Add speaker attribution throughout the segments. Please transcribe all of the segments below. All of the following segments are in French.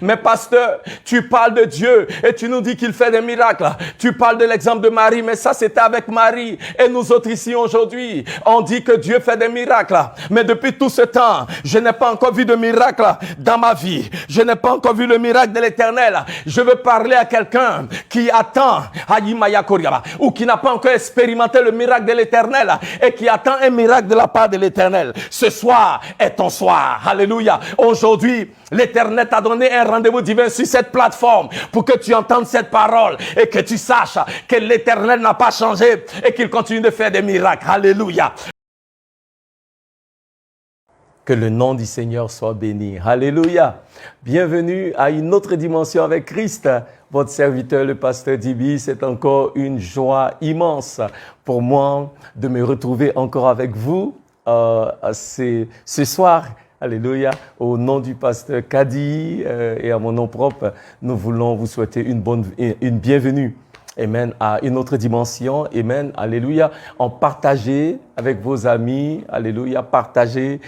Speaker 1: Mais pasteur, tu parles de Dieu et tu nous dis qu'il fait des miracles. Tu parles de l'exemple de Marie, mais ça c'était avec Marie. Et nous autres ici aujourd'hui, on dit que Dieu fait des miracles. Mais depuis tout ce temps, je n'ai pas encore vu de miracle dans ma vie. Je n'ai pas encore vu le miracle de l'Éternel. Je veux parler à quelqu'un qui attend, ou qui n'a pas encore expérimenté le miracle de l'Éternel et qui attend un miracle de la part de l'Éternel. Ce soir est ton soir. Alléluia. Aujourd'hui, l'Éternel t'a donné un rendez-vous divin sur cette plateforme pour que tu entendes cette parole et que tu saches que l'Éternel n'a pas changé et qu'il continue de faire des miracles. Alléluia. Que le nom du Seigneur soit béni. Alléluia. Bienvenue à une autre dimension avec Christ. Votre serviteur, le pasteur Dibi, c'est encore une joie immense pour moi de me retrouver encore avec vous ce soir. Alléluia. Au nom du pasteur Kadi et à mon nom propre, nous voulons vous souhaiter une bienvenue. Amen. À une autre dimension. Amen. Alléluia. En partager avec vos amis. Alléluia. Partagez.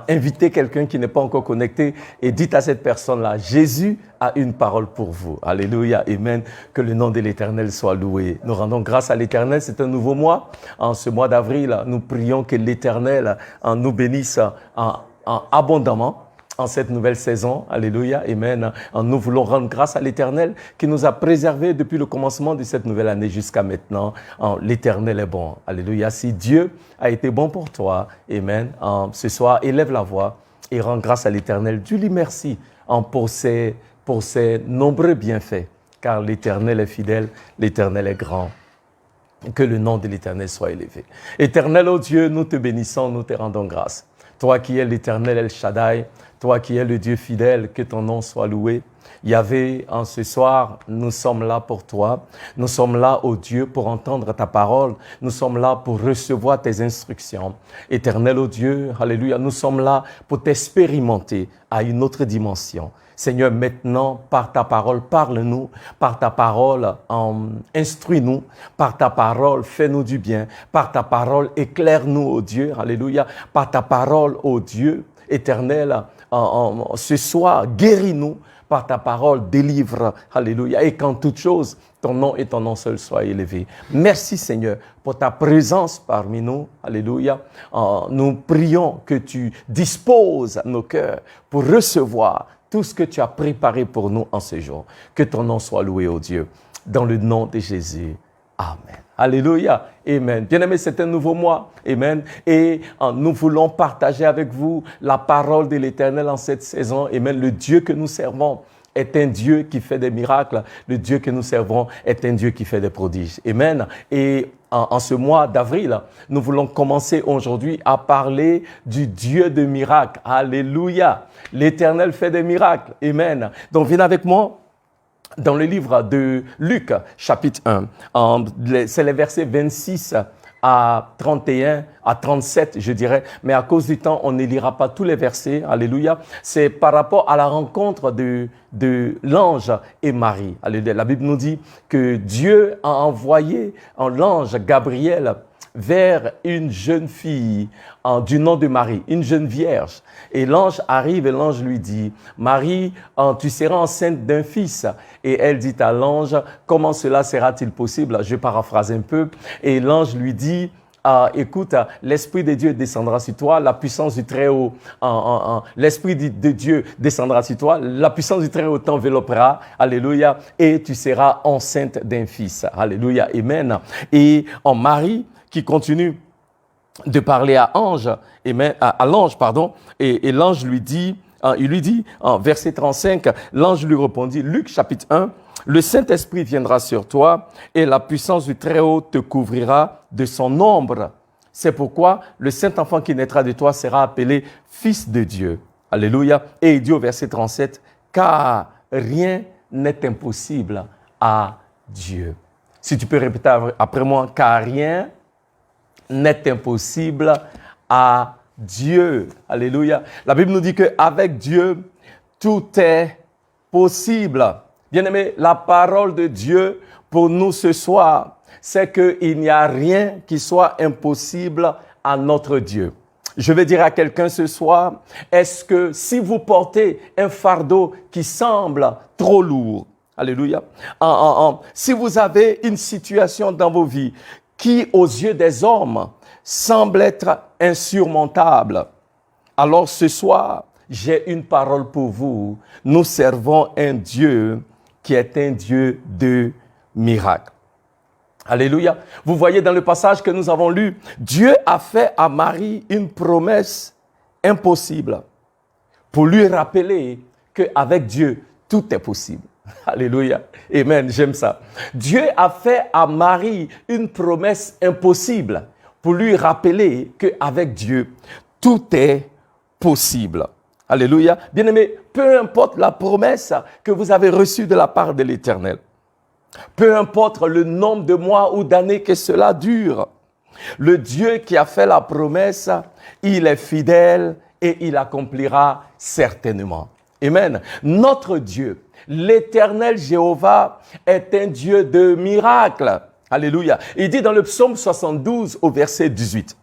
Speaker 1: Invitez quelqu'un qui n'est pas encore connecté et dites à cette personne-là, Jésus a une parole pour vous. Alléluia. Amen. Que le nom de l'Éternel soit loué. Nous rendons grâce à l'Éternel. C'est un nouveau mois. En ce mois d'avril, nous prions que l'Éternel nous bénisse abondamment en cette nouvelle saison. Alléluia. Amen. Nous voulons rendre grâce à l'Éternel qui nous a préservés depuis le commencement de cette nouvelle année jusqu'à maintenant. L'Éternel est bon. Alléluia. Si Dieu a été bon pour toi, amen, ce soir, élève la voix et rends grâce à l'Éternel. Dieu lui merci pour ses nombreux bienfaits, car l'Éternel est fidèle, l'Éternel est grand. Que le nom de l'Éternel soit élevé. Éternel, ô Dieu, nous te bénissons, nous te rendons grâce. Toi qui es l'Éternel El Shaddai, toi qui es le Dieu fidèle, que ton nom soit loué. Yahvé, en ce soir, nous sommes là pour toi. Nous sommes là, ô Dieu, pour entendre ta parole. Nous sommes là pour recevoir tes instructions. Éternel, ô Dieu, alléluia, nous sommes là pour t'expérimenter à une autre dimension. Seigneur, maintenant, par ta parole, parle-nous. Par ta parole, instruis-nous. Par ta parole, fais-nous du bien. Par ta parole, éclaire-nous, ô Dieu. Alléluia. Par ta parole, ô Dieu éternel, ce soir, guéris-nous. Par ta parole, délivre. Alléluia. Et qu'en toute chose, ton nom et ton nom seul soient élevés. Merci, Seigneur, pour ta présence parmi nous. Alléluia. Nous prions que tu disposes nos cœurs pour recevoir tout ce que tu as préparé pour nous en ce jour. Que ton nom soit loué, ô Dieu, dans le nom de Jésus. Amen. Alléluia. Amen. Bien-aimés, c'est un nouveau mois. Amen. Et nous voulons partager avec vous la parole de l'Éternel en cette saison. Amen. Le Dieu que nous servons est un Dieu qui fait des miracles. Le Dieu que nous servons est un Dieu qui fait des prodiges. Amen. Et en ce mois d'avril, nous voulons commencer aujourd'hui à parler du Dieu de miracles. Alléluia. L'Éternel fait des miracles. Amen. Donc, viens avec moi dans le livre de Luc, chapitre 1. C'est les versets 26 à 31, à 37, je dirais. Mais à cause du temps, on ne lira pas tous les versets. Alléluia. C'est par rapport à la rencontre de l'ange et Marie. Alléluia. La Bible nous dit que Dieu a envoyé l'ange Gabriel vers une jeune fille du nom de Marie, une jeune vierge. Et l'ange arrive et l'ange lui dit, Marie, tu seras enceinte d'un fils. Et elle dit à l'ange, comment cela sera-t-il possible? Je paraphrase un peu. Et l'ange lui dit, écoute, l'Esprit de Dieu descendra sur toi, la puissance du Très-Haut, l'Esprit de Dieu descendra sur toi, la puissance du Très-Haut t'enveloppera, alléluia, et tu seras enceinte d'un fils, alléluia, amen. Et en Marie, qui continue de parler à l'ange, et l'ange lui dit, il lui dit, en verset 35, l'ange lui répondit, Luc chapitre 1, le Saint-Esprit viendra sur toi et la puissance du Très-Haut te couvrira de son ombre. C'est pourquoi le Saint-Enfant qui naîtra de toi sera appelé Fils de Dieu. Alléluia. Et il dit au verset 37, car rien n'est impossible à Dieu. Si tu peux répéter après moi, car rien n'est impossible à Dieu. Alléluia. La Bible nous dit qu'avec Dieu, tout est possible. Bien-aimés, la parole de Dieu pour nous ce soir, c'est qu'il n'y a rien qui soit impossible à notre Dieu. Je vais dire à quelqu'un ce soir, est-ce que si vous portez un fardeau qui semble trop lourd, alléluia, si vous avez une situation dans vos vies qui, aux yeux des hommes, semble être insurmontable, alors ce soir, j'ai une parole pour vous. Nous servons un Dieu qui est un Dieu de miracles. Alléluia. Vous voyez dans le passage que nous avons lu, Dieu a fait à Marie une promesse impossible pour lui rappeler qu'avec Dieu, tout est possible. Alléluia. Amen. J'aime ça. Dieu a fait à Marie une promesse impossible pour lui rappeler qu'avec Dieu, tout est possible. Alléluia. Bien-aimés, peu importe la promesse que vous avez reçue de la part de l'Éternel, peu importe le nombre de mois ou d'années que cela dure, le Dieu qui a fait la promesse, il est fidèle et il accomplira certainement. Amen. Notre Dieu, l'Éternel Jéhovah, est un Dieu de miracles. Alléluia. Il dit dans le psaume 72 au verset 18.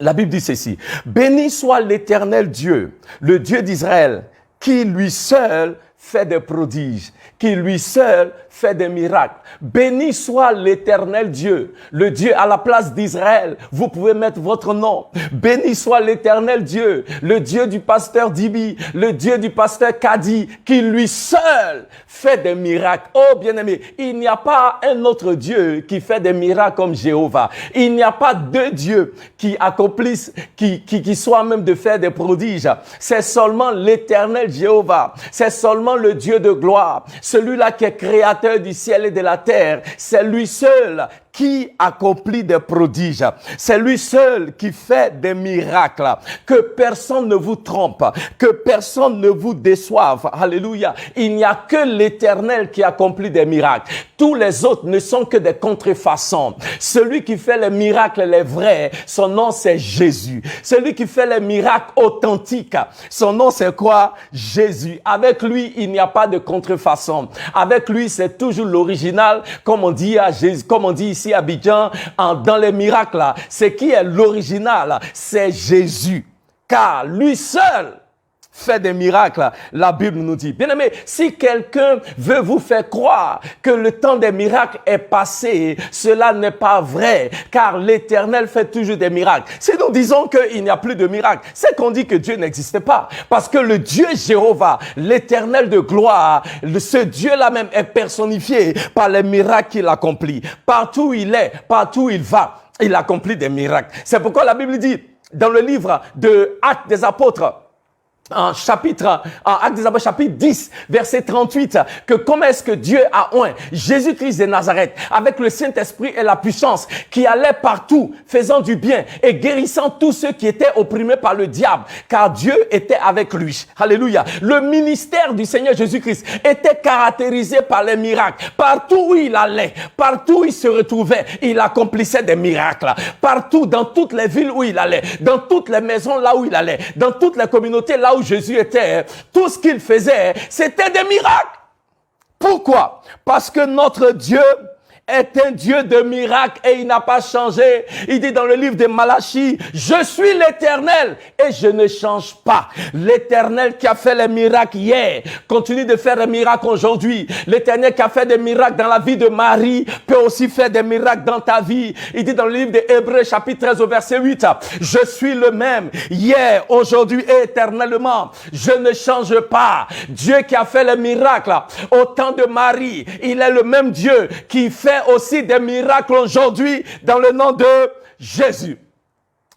Speaker 1: La Bible dit ceci. Béni soit l'Éternel Dieu, le Dieu d'Israël, qui lui seul fait des prodiges, qui lui seul fait des miracles. Béni soit l'Éternel Dieu, le Dieu à la place d'Israël. Vous pouvez mettre votre nom. Béni soit l'Éternel Dieu, le Dieu du pasteur Dibi, le Dieu du pasteur Kadi, qui lui seul fait des miracles. Oh bien-aimé, il n'y a pas un autre Dieu qui fait des miracles comme Jéhovah. Il n'y a pas deux dieux qui accomplissent, qui soient même de faire des prodiges. C'est seulement l'Éternel Jéhovah. C'est seulement le Dieu de gloire. Celui-là qui est créateur du ciel et de la terre. C'est lui seul qui accomplit des prodiges. C'est lui seul qui fait des miracles. Que personne ne vous trompe, que personne ne vous déçoive. Alléluia. Il n'y a que l'Éternel qui accomplit des miracles. Tous les autres ne sont que des contrefaçons. Celui qui fait les miracles les vrais, son nom c'est Jésus. Celui qui fait les miracles authentiques, son nom c'est quoi? Jésus. Avec lui, il n'y a pas de contrefaçon. Avec lui, c'est toujours l'original, comme on dit à Jésus, comme on dit ici à Abidjan, dans les miracles là. C'est qui est l'original? C'est Jésus. Car lui seul fait des miracles, la Bible nous dit. Bien-aimé, si quelqu'un veut vous faire croire que le temps des miracles est passé, cela n'est pas vrai, car l'Éternel fait toujours des miracles. Si nous disons qu'il n'y a plus de miracles, c'est qu'on dit que Dieu n'existe pas. Parce que le Dieu Jéhovah, l'Éternel de gloire, ce Dieu-là même est personnifié par les miracles qu'il accomplit. Partout où il est, partout où il va, il accomplit des miracles. C'est pourquoi la Bible dit, dans le livre de Actes des Apôtres, en Actes des Apôtres, chapitre 10, verset 38, que comment est-ce que Dieu a oint Jésus-Christ de Nazareth avec le Saint-Esprit et la puissance, qui allait partout, faisant du bien et guérissant tous ceux qui étaient opprimés par le diable, car Dieu était avec lui. Alléluia. Le ministère du Seigneur Jésus-Christ était caractérisé par les miracles. Partout où il allait, partout où il se retrouvait, il accomplissait des miracles. Partout, dans toutes les villes où il allait, dans toutes les maisons là où il allait, dans toutes les communautés là où Jésus était, tout ce qu'il faisait, c'était des miracles. Pourquoi? Parce que notre Dieu est un Dieu de miracles et il n'a pas changé. Il dit dans le livre de Malachie, je suis l'Éternel et je ne change pas. L'Éternel qui a fait les miracles hier continue de faire des miracles aujourd'hui. L'Éternel qui a fait des miracles dans la vie de Marie peut aussi faire des miracles dans ta vie. Il dit dans le livre de Hébreux chapitre 13 au verset 8, je suis le même hier, aujourd'hui et éternellement. Je ne change pas. Dieu qui a fait les miracles au temps de Marie, il est le même Dieu qui fait aussi des miracles aujourd'hui dans le nom de Jésus.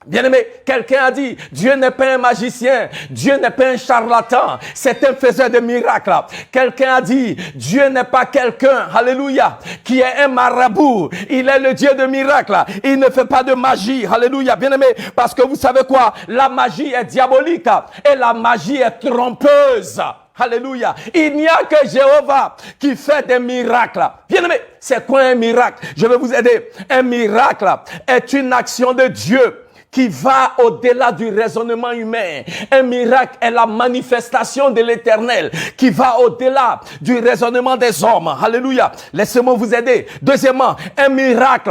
Speaker 1: Bien-aimé, quelqu'un a dit, Dieu n'est pas un magicien, Dieu n'est pas un charlatan, c'est un faiseur de miracles. Quelqu'un a dit, Dieu n'est pas quelqu'un, alléluia, qui est un marabout, il est le Dieu de miracles, il ne fait pas de magie, alléluia, bien-aimé, parce que vous savez quoi, la magie est diabolique et la magie est trompeuse. Alléluia. Il n'y a que Jéhovah qui fait des miracles. Bien-aimé, c'est quoi un miracle? Je vais vous aider. Un miracle est une action de Dieu qui va au-delà du raisonnement humain. Un miracle est la manifestation de l'Éternel qui va au-delà du raisonnement des hommes. Alléluia. Laissez-moi vous aider. Deuxièmement, un miracle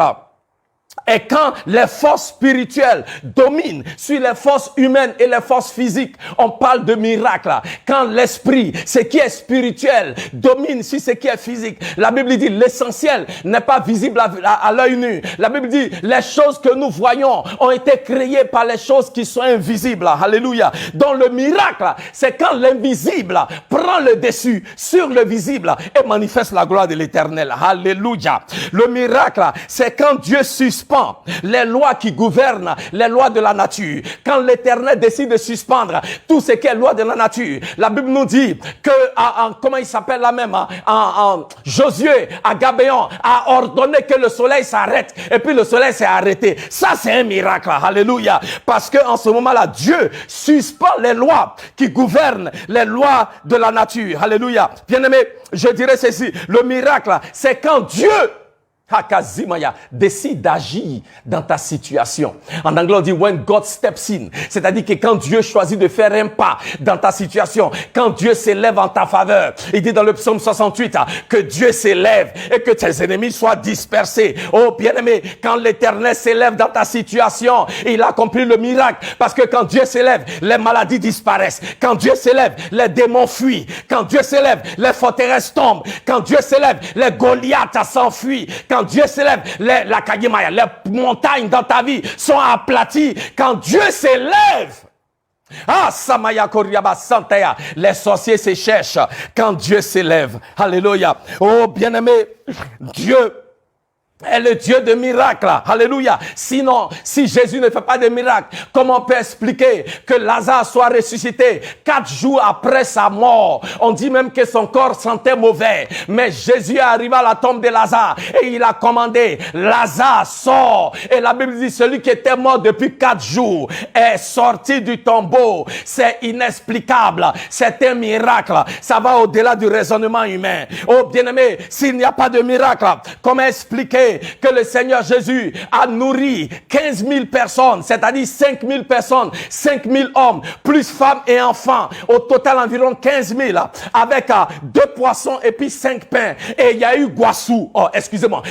Speaker 1: Et quand les forces spirituelles dominent sur les forces humaines et les forces physiques, on parle de miracle. Quand l'esprit, ce qui est spirituel, domine sur ce qui est physique, la Bible dit l'essentiel n'est pas visible à l'œil nu. La Bible dit les choses que nous voyons ont été créées par les choses qui sont invisibles. Alléluia. Donc le miracle, c'est quand l'invisible prend le dessus sur le visible et manifeste la gloire de l'Éternel. Alléluia. Le miracle, c'est quand Dieu suspend les lois qui gouvernent les lois de la nature. Quand l'Éternel décide de suspendre tout ce qui est loi de la nature, la Bible nous dit que, comment il s'appelle là même, Josué à Gabéon a ordonné que le soleil s'arrête et puis le soleil s'est arrêté. Ça c'est un miracle. Alléluia. Parce que en ce moment-là, Dieu suspend les lois qui gouvernent les lois de la nature. Alléluia. Bien-aimé, je dirais ceci, le miracle, c'est quand Dieu décide d'agir dans ta situation. En anglais, on dit when God steps in. C'est-à-dire que quand Dieu choisit de faire un pas dans ta situation, quand Dieu s'élève en ta faveur, il dit dans le psaume 68 que Dieu s'élève et que tes ennemis soient dispersés. Oh bien-aimé, quand l'Éternel s'élève dans ta situation, il accomplit le miracle. Parce que quand Dieu s'élève, les maladies disparaissent. Quand Dieu s'élève, les démons fuient. Quand Dieu s'élève, les forteresses tombent. Quand Dieu s'élève, les Goliaths s'enfuient. Quand Dieu s'élève, les montagnes dans ta vie sont aplaties. Quand Dieu s'élève, Samaya Koriaba Santaya, les sorciers se cherchent quand Dieu s'élève. Alléluia. Oh bien-aimé, Dieu est le Dieu de miracles. Alléluia. Sinon, si Jésus ne fait pas de miracles, comment on peut expliquer que Lazare soit ressuscité 4 jours après sa mort? On dit même que son corps sentait mauvais. Mais Jésus est arrivé à la tombe de Lazare et il a commandé, Lazare sort. Et la Bible dit, celui qui était mort depuis 4 jours est sorti du tombeau. C'est inexplicable. C'est un miracle. Ça va au-delà du raisonnement humain. Oh bien-aimé, s'il n'y a pas de miracle, comment expliquer que le Seigneur Jésus a nourri 15 000 personnes, c'est-à-dire 5 000 personnes, 5 000 hommes, plus femmes et enfants, au total environ 15 000, avec 2 poissons et puis 5 pains. Et il y a eu Guassou,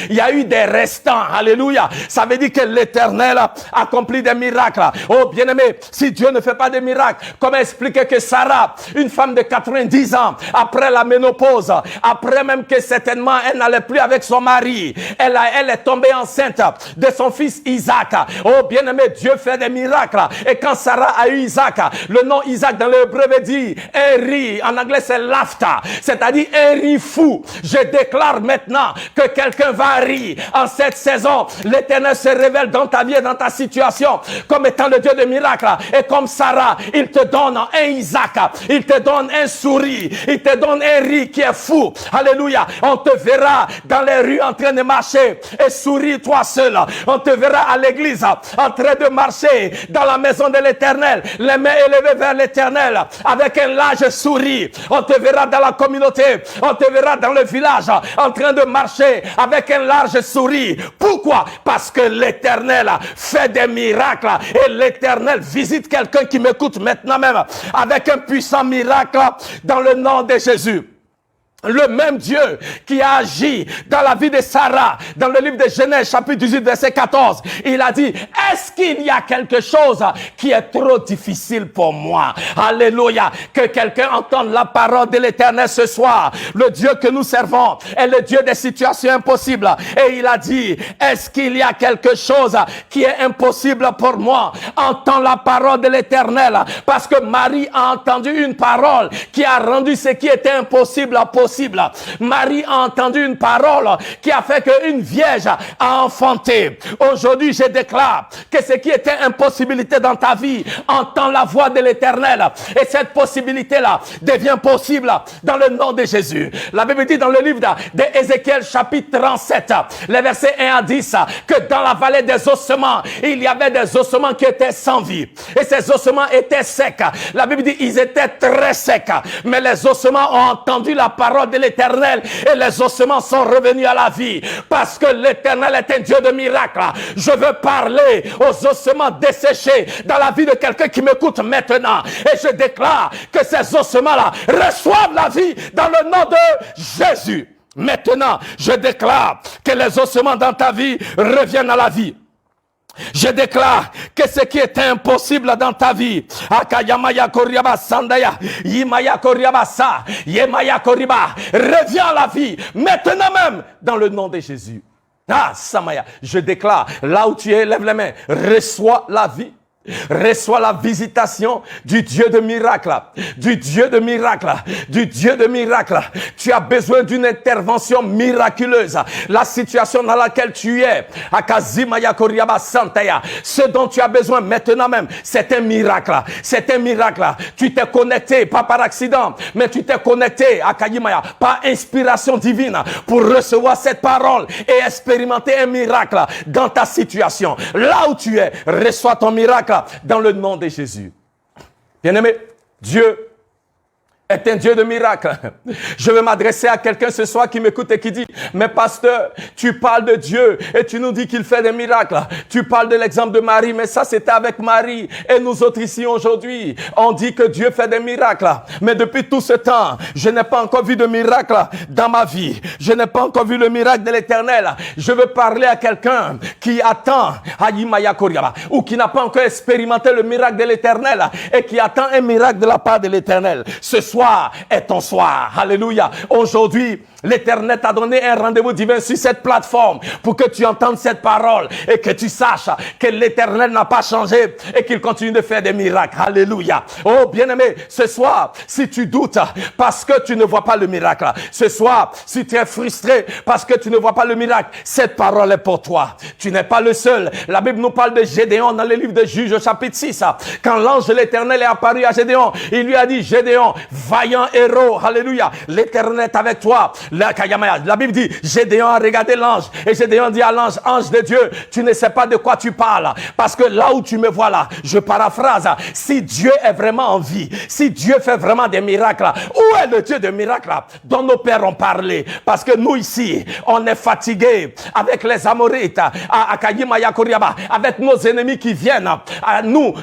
Speaker 1: il y a eu des restants, alléluia. Ça veut dire que l'Éternel a accompli des miracles. Oh bien-aimé, si Dieu ne fait pas de miracles, comment expliquer que Sarah, une femme de 90 ans, après la ménopause, après même que certainement elle n'allait plus avec son mari, elle est tombée enceinte de son fils Isaac. Oh bien-aimé, Dieu fait des miracles. Et quand Sarah a eu Isaac, le nom Isaac dans l'hébreu veut dire un riz. En anglais, c'est laughter, c'est-à-dire un riz fou. Je déclare maintenant que quelqu'un va rire en cette saison. L'Éternel se révèle dans ta vie et dans ta situation comme étant le Dieu de miracles. Et comme Sarah, il te donne un Isaac, il te donne un sourire, il te donne un riz qui est fou. Alléluia. On te verra dans les rues en train de marcher et souris toi seul. On te verra à l'église en train de marcher dans la maison de l'Éternel, les mains élevées vers l'Éternel avec un large sourire. On te verra dans la communauté, on te verra dans le village en train de marcher avec un large sourire. Pourquoi? Parce que l'Éternel fait des miracles et l'Éternel visite quelqu'un qui m'écoute maintenant même avec un puissant miracle dans le nom de Jésus. Le même Dieu qui a agi dans la vie de Sarah, dans le livre de Genèse, chapitre 18, verset 14, il a dit, est-ce qu'il y a quelque chose qui est trop difficile pour moi? Alléluia. Que quelqu'un entende la parole de l'Éternel ce soir. Le Dieu que nous servons est le Dieu des situations impossibles. Et il a dit, est-ce qu'il y a quelque chose qui est impossible pour moi? Entends la parole de l'Éternel. Parce que Marie a entendu une parole qui a rendu ce qui était impossible possible. Marie a entendu une parole qui a fait qu'une vierge a enfanté. Aujourd'hui, je déclare que ce qui était impossibilité dans ta vie, entend la voix de l'Éternel. Et cette possibilité-là devient possible dans le nom de Jésus. La Bible dit dans le livre d'Ézéchiel, chapitre 37, les versets 1 à 10, que dans la vallée des ossements, il y avait des ossements qui étaient sans vie. Et ces ossements étaient secs. La Bible dit ils étaient très secs. Mais les ossements ont entendu la parole de l'Éternel et les ossements sont revenus à la vie parce que l'Éternel est un Dieu de miracles. Je veux parler aux ossements desséchés dans la vie de quelqu'un qui m'écoute maintenant et je déclare que ces ossements-là reçoivent la vie dans le nom de Jésus. Maintenant, je déclare que les ossements dans ta vie reviennent à la vie. Je déclare que ce qui est impossible dans ta vie, revient à la vie, maintenant même, dans le nom de Jésus. Ah, Samaya, je déclare, là où tu es, lève les mains, reçois la vie. Reçois la visitation du Dieu de miracle, du Dieu de miracle, du Dieu de miracle. Tu as besoin d'une intervention miraculeuse. La situation dans laquelle tu es, ce dont tu as besoin maintenant même, c'est un miracle. C'est un miracle. Tu t'es connecté, pas par accident, mais tu t'es connecté à Kayimaya par inspiration divine pour recevoir cette parole et expérimenter un miracle dans ta situation. Là où tu es, reçois ton miracle dans le nom de Jésus. Bien-aimé, Dieu est un Dieu de miracles. Je veux m'adresser à quelqu'un ce soir qui m'écoute et qui dit, mais pasteur, tu parles de Dieu et tu nous dis qu'il fait des miracles. Tu parles de l'exemple de Marie, mais ça c'était avec Marie. Et nous autres ici aujourd'hui, on dit que Dieu fait des miracles. Mais depuis tout ce temps, je n'ai pas encore vu de miracle dans ma vie. Je n'ai pas encore vu le miracle de l'Éternel. Je veux parler à quelqu'un qui attend ou qui n'a pas encore expérimenté le miracle de l'Éternel et qui attend un miracle de la part de l'Éternel. Ce soir est ton soir. Alléluia. Aujourd'hui, l'Éternel t'a donné un rendez-vous divin sur cette plateforme pour que tu entendes cette parole et que tu saches que l'Éternel n'a pas changé et qu'il continue de faire des miracles. Alléluia. Oh, bien-aimé, ce soir, si tu doutes parce que tu ne vois pas le miracle, ce soir, si tu es frustré parce que tu ne vois pas le miracle, cette parole est pour toi. Tu n'es pas le seul. La Bible nous parle de Gédéon dans le livre de Juges, chapitre 6. Quand l'ange de l'Éternel est apparu à Gédéon, il lui a dit, Gédéon, vaillant héros, alléluia, l'Éternel est avec toi. La Bible dit, Gédéon a regardé l'ange et Gédéon dit à l'ange, ange de Dieu, tu ne sais pas de quoi tu parles, parce que là où tu me vois là, je paraphrase, si Dieu est vraiment en vie, si Dieu fait vraiment des miracles, où est le Dieu de miracles dont nos pères ont parlé? Parce que nous ici, on est fatigués avec les Amorites, à Kayimaya Koriaba, avec nos ennemis qui viennent à nous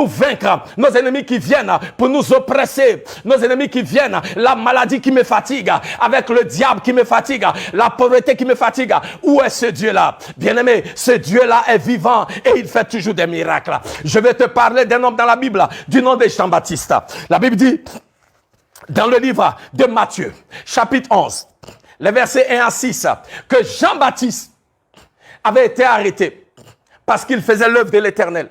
Speaker 1: vaincre, nos ennemis qui viennent pour nous oppresser, nos ennemis qui viennent, la maladie qui me fatigue, avec le diable qui me fatigue, la pauvreté qui me fatigue. Où est ce Dieu-là? Bien-aimé, ce Dieu-là est vivant et il fait toujours des miracles. Je vais te parler d'un homme dans la Bible du nom de Jean-Baptiste. La Bible dit, dans le livre de Matthieu, chapitre 11, les versets 1 à 6, que Jean-Baptiste avait été arrêté parce qu'il faisait l'œuvre de l'Éternel.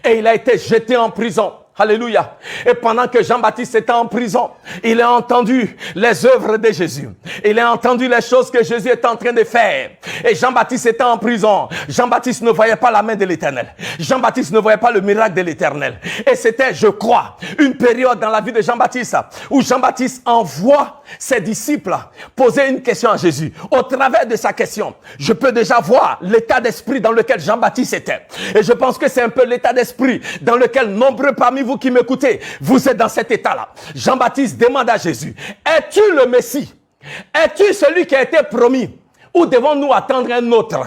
Speaker 1: Et il a été jeté en prison. Alléluia. Et pendant que Jean-Baptiste était en prison, il a entendu les œuvres de Jésus. Il a entendu les choses que Jésus était en train de faire. Et Jean-Baptiste était en prison. Jean-Baptiste ne voyait pas la main de l'Éternel. Jean-Baptiste ne voyait pas le miracle de l'Éternel. Et c'était, je crois, une période dans la vie de Jean-Baptiste où Jean-Baptiste envoie ses disciples poser une question à Jésus. Au travers de sa question, je peux déjà voir l'état d'esprit dans lequel Jean-Baptiste était. Et je pense que c'est un peu l'état d'esprit dans lequel nombreux parmi vous qui m'écoutez, vous êtes dans cet état-là. Jean-Baptiste demande à Jésus, es-tu le Messie? Es-tu celui qui a été promis? Ou devons-nous attendre un autre?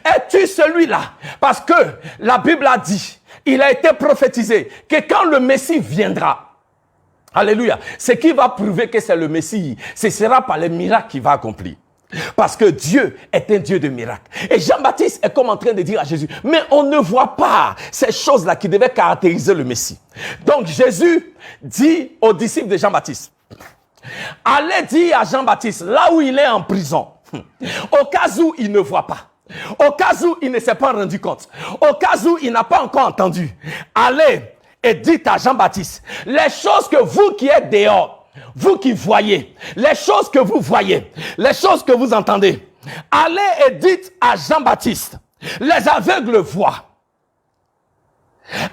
Speaker 1: Es-tu celui-là? Parce que la Bible a dit, il a été prophétisé que quand le Messie viendra, alléluia, ce qui va prouver que c'est le Messie, ce sera par les miracles qu'il va accomplir. Parce que Dieu est un Dieu de miracles. Et Jean-Baptiste est comme en train de dire à Jésus, mais on ne voit pas ces choses-là qui devaient caractériser le Messie. Donc Jésus dit aux disciples de Jean-Baptiste, allez dire à Jean-Baptiste, là où il est en prison, au cas où il ne voit pas, au cas où il ne s'est pas rendu compte, au cas où il n'a pas encore entendu, allez et dites à Jean-Baptiste, les choses que vous qui êtes dehors, vous qui voyez, les choses que vous voyez, les choses que vous entendez, allez et dites à Jean-Baptiste, les aveugles voient.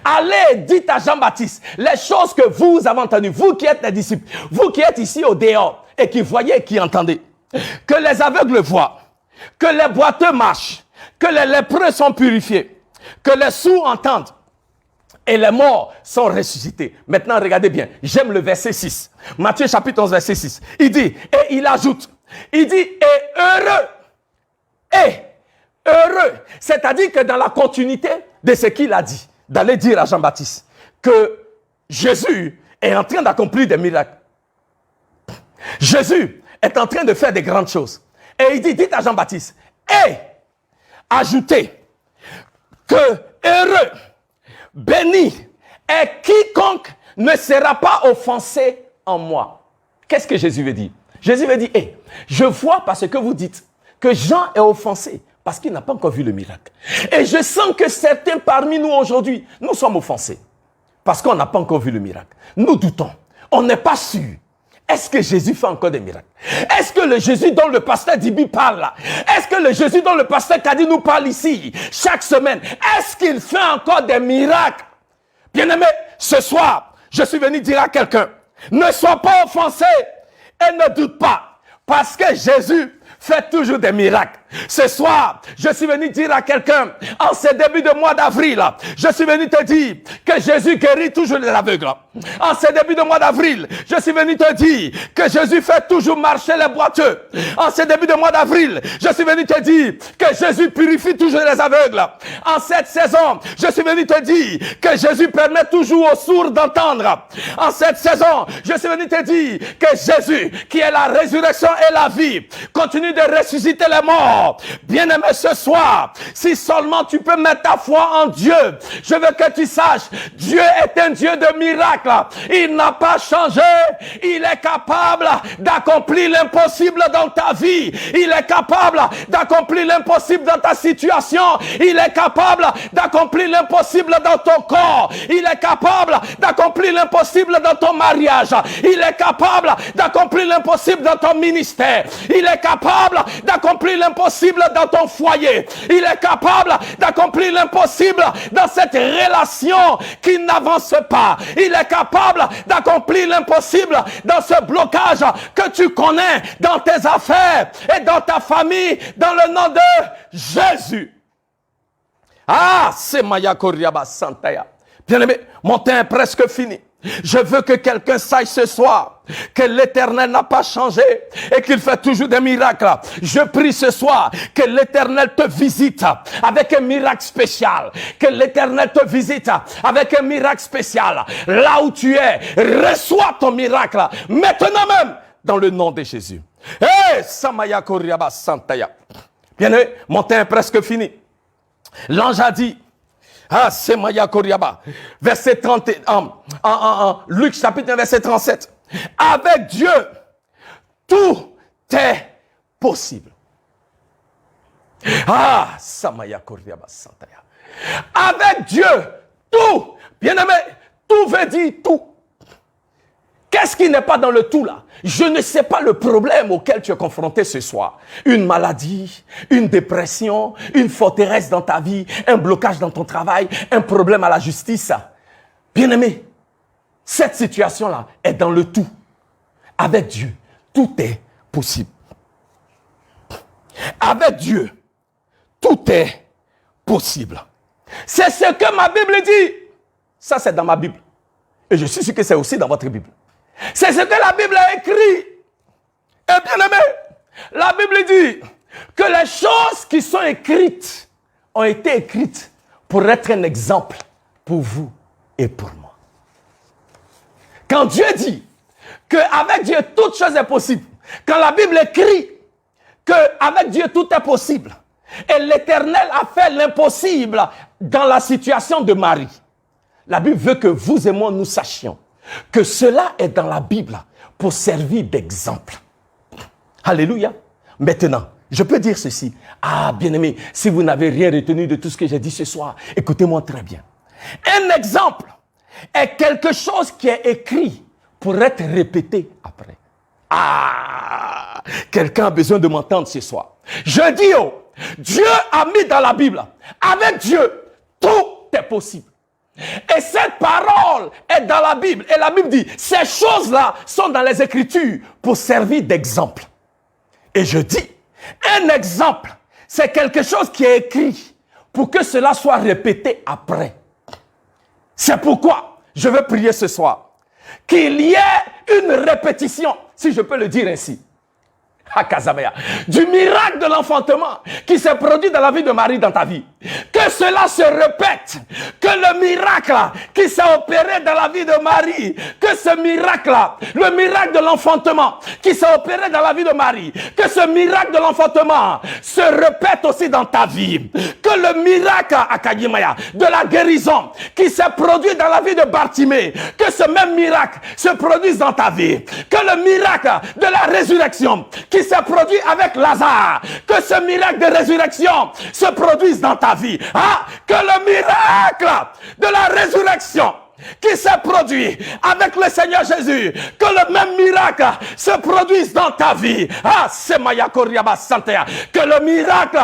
Speaker 1: Allez et dites à Jean-Baptiste, les choses que vous avez entendues, vous qui êtes les disciples, vous qui êtes ici au dehors et qui voyez et qui entendez, que les aveugles voient, que les boiteux marchent, que les lépreux sont purifiés, que les sourds entendent, et les morts sont ressuscités. Maintenant, regardez bien. J'aime le verset 6. Matthieu chapitre 11, verset 6. Il dit, et il ajoute, il dit, et heureux. Et heureux. C'est-à-dire que dans la continuité de ce qu'il a dit, d'aller dire à Jean-Baptiste que Jésus est en train d'accomplir des miracles. Jésus est en train de faire des grandes choses. Et il dit, dites à Jean-Baptiste, et ajoutez que heureux, béni est quiconque ne sera pas offensé en moi. Qu'est-ce que Jésus veut dire? Jésus veut dire, hey, je vois parce que vous dites que Jean est offensé parce qu'il n'a pas encore vu le miracle. Et je sens que certains parmi nous aujourd'hui, nous sommes offensés parce qu'on n'a pas encore vu le miracle. Nous doutons, on n'est pas sûr. Est-ce que Jésus fait encore des miracles? Est-ce que le Jésus dont le pasteur Dibi parle là, est-ce que le Jésus dont le pasteur Kadi nous parle ici, chaque semaine, est-ce qu'il fait encore des miracles? Bien-aimé, ce soir, je suis venu dire à quelqu'un, ne sois pas offensé et ne doute pas, parce que Jésus fait toujours des miracles. Ce soir, je suis venu dire à quelqu'un, en ce début de mois d'avril, je suis venu te dire que Jésus guérit toujours les aveugles. En ce début de mois d'avril, je suis venu te dire que Jésus fait toujours marcher les boiteux. En ce début de mois d'avril, je suis venu te dire que Jésus purifie toujours les aveugles. En cette saison, je suis venu te dire que Jésus permet toujours aux sourds d'entendre. En cette saison, je suis venu te dire que Jésus, qui est la résurrection et la vie, continue de ressusciter les morts. Bien-aimé, ce soir, si seulement tu peux mettre ta foi en Dieu, je veux que tu saches, Dieu est un Dieu de miracles. Il n'a pas changé. Il est capable d'accomplir l'impossible dans ta vie. Il est capable d'accomplir l'impossible dans ta situation. Il est capable d'accomplir l'impossible dans ton corps. Il est capable d'accomplir l'impossible dans ton mariage. Il est capable d'accomplir l'impossible dans ton ministère. Il est capable d'accomplir l'impossible dans ton foyer. Il est capable d'accomplir l'impossible dans cette relation qui n'avance pas. Il est capable d'accomplir l'impossible dans ce blocage que tu connais dans tes affaires et dans ta famille, dans le nom de Jésus. Ah, c'est Maya Koriaba Santaya. Bien-aimé, mon temps est presque fini. Je veux que quelqu'un sache ce soir que l'Éternel n'a pas changé et qu'il fait toujours des miracles. Je prie ce soir que l'Éternel te visite avec un miracle spécial. Que l'Éternel te visite avec un miracle spécial. Là où tu es, reçois ton miracle maintenant même dans le nom de Jésus. Hey, Samaya Koriaba Santaya. Bien-aimé, mon temps est presque fini. L'ange a dit, ah, c'est Maya Koriaba. Verset 30, Luc chapitre 1, verset 37. Avec Dieu, tout est possible. Ah, Samaya Koriaba Santaya. Avec Dieu, tout, bien-aimé, tout veut dire tout. Qu'est-ce qui n'est pas dans le tout là? Je ne sais pas le problème auquel tu es confronté ce soir. Une maladie, une dépression, une forteresse dans ta vie, un blocage dans ton travail, un problème à la justice. Bien-aimé, cette situation-là est dans le tout. Avec Dieu, tout est possible. Avec Dieu, tout est possible. C'est ce que ma Bible dit. Ça, c'est dans ma Bible. Et je suis sûr que c'est aussi dans votre Bible. C'est ce que la Bible a écrit. Et bien aimé, la Bible dit que les choses qui sont écrites ont été écrites pour être un exemple pour vous et pour moi. Quand Dieu dit qu'avec Dieu toute chose est possible, quand la Bible écrit qu'avec Dieu tout est possible, et l'Éternel a fait l'impossible dans la situation de Marie, la Bible veut que vous et moi nous sachions que cela est dans la Bible pour servir d'exemple. Alléluia. Maintenant, je peux dire ceci. Ah, bien-aimé, si vous n'avez rien retenu de tout ce que j'ai dit ce soir, écoutez-moi très bien. Un exemple est quelque chose qui est écrit pour être répété après. Ah, quelqu'un a besoin de m'entendre ce soir. Je dis, oh, Dieu a mis dans la Bible, avec Dieu, tout est possible. Et cette parole est dans la Bible. Et la Bible dit, ces choses-là sont dans les Écritures pour servir d'exemple. Et je dis, un exemple, c'est quelque chose qui est écrit pour que cela soit répété après. C'est pourquoi je veux prier ce soir qu'il y ait une répétition, si je peux le dire ainsi. du miracle de l'enfantement qui s'est produit dans la vie de Marie dans ta vie. Que cela se répète, que le miracle qui s'est opéré dans la vie de Marie, que ce miracle-là, le miracle de l'enfantement qui s'est opéré dans la vie de Marie, que ce miracle de l'enfantement se répète aussi dans ta vie. Que le miracle de la guérison qui s'est produit dans la vie de Bartimée, que ce même miracle se produise dans ta vie. Que le miracle de la résurrection qui s'est produit avec Lazare, que ce miracle de résurrection se produise dans ta vie. Ah, que le miracle de la résurrection qui s'est produit avec le Seigneur Jésus, que le même miracle se produise dans ta vie. Ah, c'est Maya Koriaba Santea. Que le miracle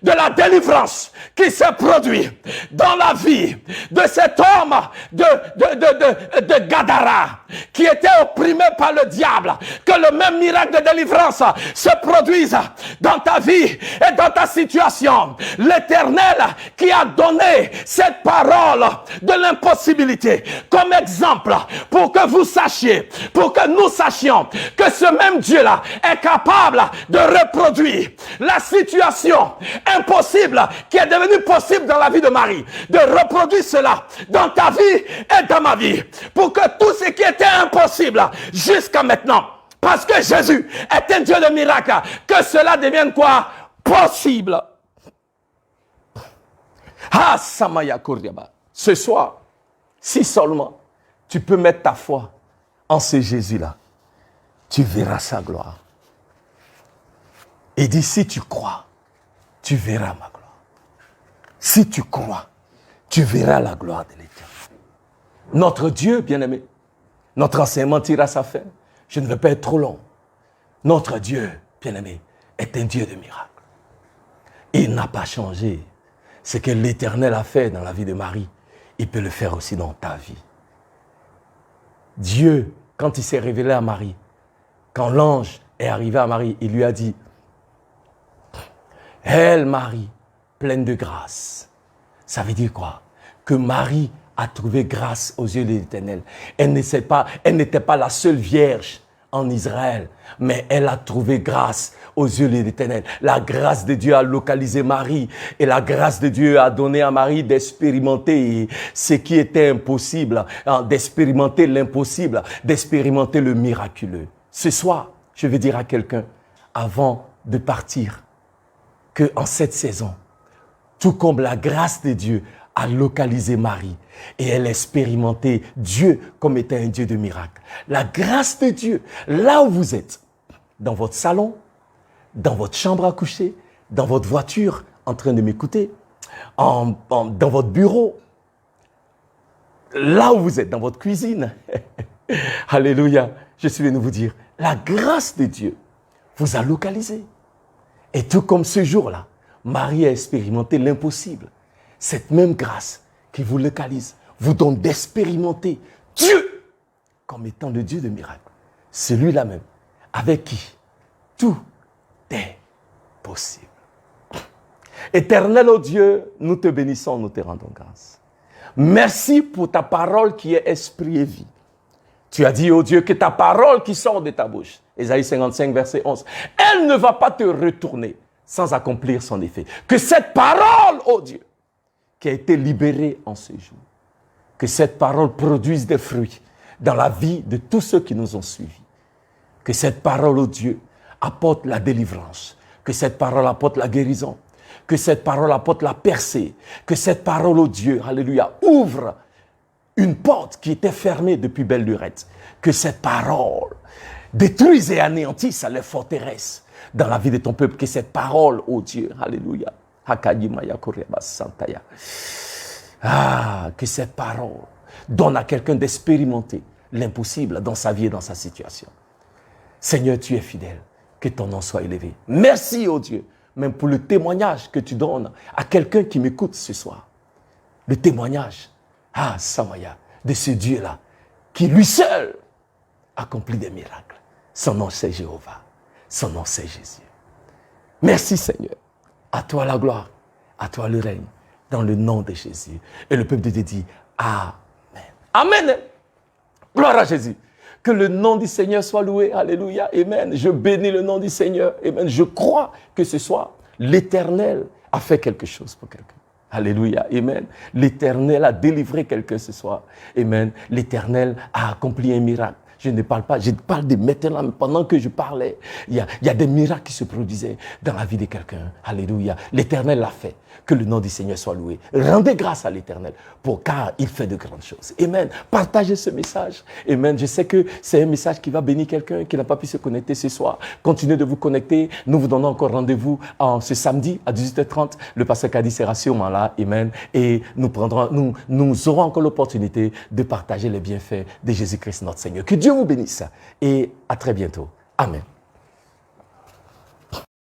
Speaker 1: de la délivrance qui s'est produit dans la vie de cet homme de Gadara qui était opprimé par le diable, que le même miracle de délivrance se produise dans ta vie et dans ta situation. L'Éternel qui a donné cette parole de l'impossibilité comme exemple pour que vous sachiez, pour que nous sachions que ce même Dieu-là est capable de reproduire la situation impossible qui est devenue possible dans la vie de Marie, de reproduire cela dans ta vie et dans ma vie, pour que tout ce qui était impossible jusqu'à maintenant, parce que Jésus est un Dieu de miracles, que cela devienne quoi? Possible. Ah, Samaya Kouriaba. Ce soir, si seulement tu peux mettre ta foi en ce Jésus-là, tu verras sa gloire. Et d'ici tu crois, tu verras ma gloire. Si tu crois, tu verras la gloire de l'Éternel. Notre Dieu, bien-aimé, notre enseignement tire à sa fin. Je ne veux pas être trop long. Notre Dieu, bien-aimé, est un Dieu de miracles. Il n'a pas changé. Ce que l'Éternel a fait dans la vie de Marie, il peut le faire aussi dans ta vie. Dieu, quand il s'est révélé à Marie, quand l'ange est arrivé à Marie, il lui a dit: elle, Marie, pleine de grâce. Ça veut dire quoi? Que Marie a trouvé grâce aux yeux de l'Éternel. Elle n'était pas la seule vierge en Israël, mais elle a trouvé grâce aux yeux de l'Éternel. La grâce de Dieu a localisé Marie et la grâce de Dieu a donné à Marie d'expérimenter ce qui était impossible, d'expérimenter l'impossible, d'expérimenter le miraculeux. Ce soir, je vais dire à quelqu'un, avant de partir, que en cette saison, tout comme la grâce de Dieu a localisé Marie et elle a expérimenté Dieu comme étant un Dieu de miracles. La grâce de Dieu, là où vous êtes, dans votre salon, dans votre chambre à coucher, dans votre voiture en train de m'écouter, dans votre bureau, là où vous êtes, dans votre cuisine. Alléluia, je suis venu vous dire, la grâce de Dieu vous a localisé. Et tout comme ce jour-là, Marie a expérimenté l'impossible. Cette même grâce qui vous localise vous donne d'expérimenter Dieu comme étant le Dieu de miracles. Celui-là même, avec qui tout est possible. Éternel, ô Dieu, nous te bénissons, nous te rendons grâce. Merci pour ta parole qui est esprit et vie. Tu as dit, ô Dieu, que ta parole qui sort de ta bouche, Ésaïe 55, verset 11, elle ne va pas te retourner sans accomplir son effet. Que cette parole, ô Dieu, qui a été libérée en ce jour, que cette parole produise des fruits dans la vie de tous ceux qui nous ont suivis. Que cette parole, ô Dieu, apporte la délivrance. Que cette parole apporte la guérison. Que cette parole apporte la percée. Que cette parole, ô Dieu, alléluia, ouvre une porte qui était fermée depuis belle lurette. Que cette parole détruise et anéantisse les forteresses dans la vie de ton peuple. Que cette parole, ô Dieu, alléluia, que cette parole donne à quelqu'un d'expérimenter l'impossible dans sa vie et dans sa situation. Seigneur, tu es fidèle. Que ton nom soit élevé. Merci, ô Dieu, même pour le témoignage que tu donnes à quelqu'un qui m'écoute ce soir. Le témoignage, Samaya, de ce Dieu-là, qui lui seul accomplit des miracles. Son nom, c'est Jéhovah. Son nom, c'est Jésus. Merci, Seigneur. À toi la gloire, à toi le règne, dans le nom de Jésus. Et le peuple de Dieu dit Amen. Amen. Gloire à Jésus. Que le nom du Seigneur soit loué. Alléluia. Amen. Je bénis le nom du Seigneur. Amen. Je crois que ce soir, l'Éternel a fait quelque chose pour quelqu'un. Alléluia. Amen. L'Éternel a délivré quelqu'un ce soir. Amen. L'Éternel a accompli un miracle. Je ne parle pas, je parle de maintenant, pendant que je parlais, il y a des miracles qui se produisaient dans la vie de quelqu'un. Alléluia. L'Éternel l'a fait. Que le nom du Seigneur soit loué. Rendez grâce à l'Éternel, car il fait de grandes choses. Amen. Partagez ce message. Amen. Je sais que c'est un message qui va bénir quelqu'un qui n'a pas pu se connecter ce soir. Continuez de vous connecter. Nous vous donnons encore rendez-vous ce samedi à 18h30. Le pasteur Kadi sera sûrement là. Amen. Et nous aurons encore l'opportunité de partager les bienfaits de Jésus-Christ notre Seigneur. Que Dieu vous bénisse et à très bientôt. Amen.